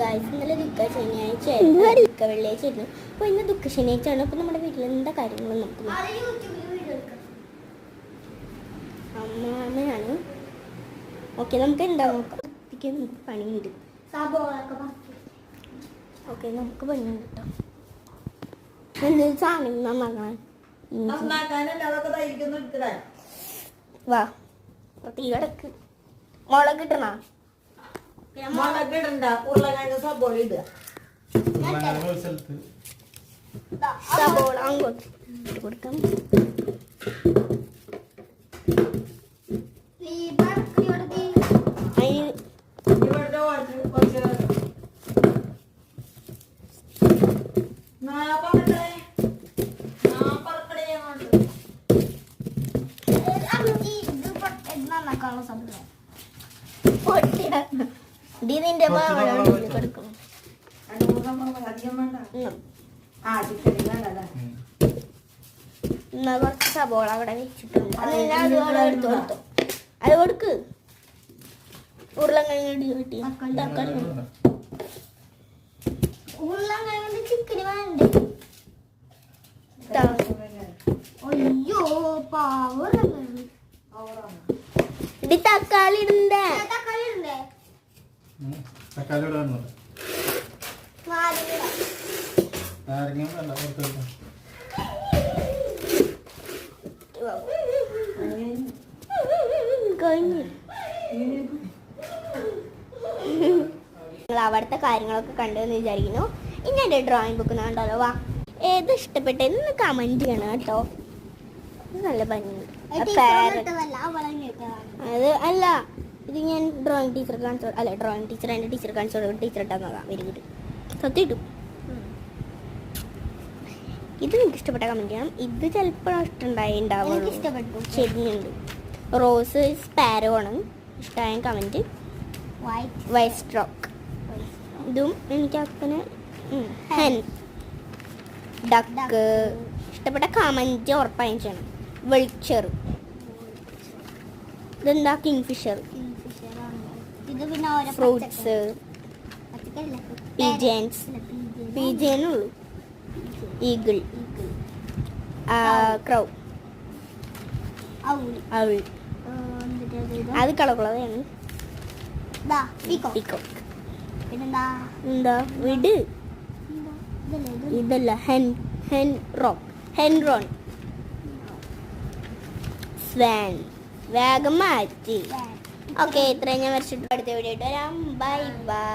Guys ഇന്നലെ ദുഃഖ ശനിയാഴ്ചയായിരുന്നു, ദുഃഖ വെള്ളിയാഴ്ചയായിരുന്നു. അപ്പോൾ ഇന്ന് ദുഃഖ ശനിയാഴ്ചയാണ്. അപ്പോൾ നമ്മുടെ വീട്ടിൽ എന്താ കാര്യങ്ങളും നമുക്ക് അമ്മയാണ്. ഓക്കെ, നമുക്ക് എന്താ നോക്കാം. നമുക്ക് പണിയുണ്ട്. ഓക്കെ, നമുക്ക് പണിയുണ്ട് കേട്ടോ. എന്തെങ്കിലും സാധനം നന്നാക്കാൻ വാ. തീ കിടക്ക്. മുളക് ഇട്ടണ സബോള അങ്ങോട്ട് ഇട്ട് കൊടുക്കാം. ഇതിന്റെ കൊടുക്കും. കുറച്ച് സബോള അവിടെ വെച്ചിട്ടുണ്ട്. എടുത്തു കൊടുത്തു. അത് കൊടുക്ക്. ഉരുളക്കിഴങ്ങ് കിട്ടി. തക്കാളി ഉരുളക്കിഴങ്ങ് ചിക്കന് വേണ്ടേ? അയ്യോ പാവ. ഇടി തക്കാളി ഇടണ്ടേ? തക്കാളി നിങ്ങൾ അവിടുത്തെ കാര്യങ്ങളൊക്കെ കണ്ടെന്ന് വിചാരിക്കുന്നു. ഇനി എൻ്റെ ഡ്രോയിങ് ബുക്ക് കണ്ടല്ലോ. വാ, ഏത് ഇഷ്ടപ്പെട്ടെന്ന് കമന്റ് ചെയ്യണം കേട്ടോ. നല്ല ഭംഗിയുണ്ട്. അത് അല്ല, ഇത് ഞാൻ ഡ്രോയിങ് ടീച്ചർ കാണിച്ചോ. അല്ല, ഡ്രോയിങ് ടീച്ചർ എൻ്റെ ടീച്ചർ കാണിച്ചോ. ടീച്ചർ ഇട്ടാൽ നോക്കാം. Very good. സത്യം ഇട്ടു. ഇത് നിങ്ങൾക്ക് ഇഷ്ടപ്പെട്ട കമന്റ് ചെയ്യണം. ഇത് ചിലപ്പോൾ ഇഷ്ടമുണ്ടാവുള്ളൂ. ഇഷ്ടപ്പെട്ടു. ശരിയുണ്ട്. റോസ് സ്പാരോ ആണ് ഇഷ്ടമായ കമന്റ്. വൈറ്റ് സ്ട്രോക്ക് ഇതും എനിക്ക് അങ്ങനെ. ഹെൻ ഡക്ക് ഇഷ്ടപ്പെട്ട കമന്റ് ഉറപ്പായും ചെയ്യണം. വെൾച്ചർ ഇതെന്താ? കിങ്ഫിഷർ. ഫ്രൂട്ട്സ് പീജനുള്ളൂ. ഈഗിൾ ക്രൗ അത് കളകളതാണ്. എന്താ വിട്? ഇതല്ല. ഹെൻറോൺ സ്വാൻ. വേഗം മാറ്റി. ഓക്കെ, ഇത്രയും ഞാൻ വരച്ചിട്ട് അടുത്ത വീഡിയോ ഇട്ട് വരാം. Bye bye.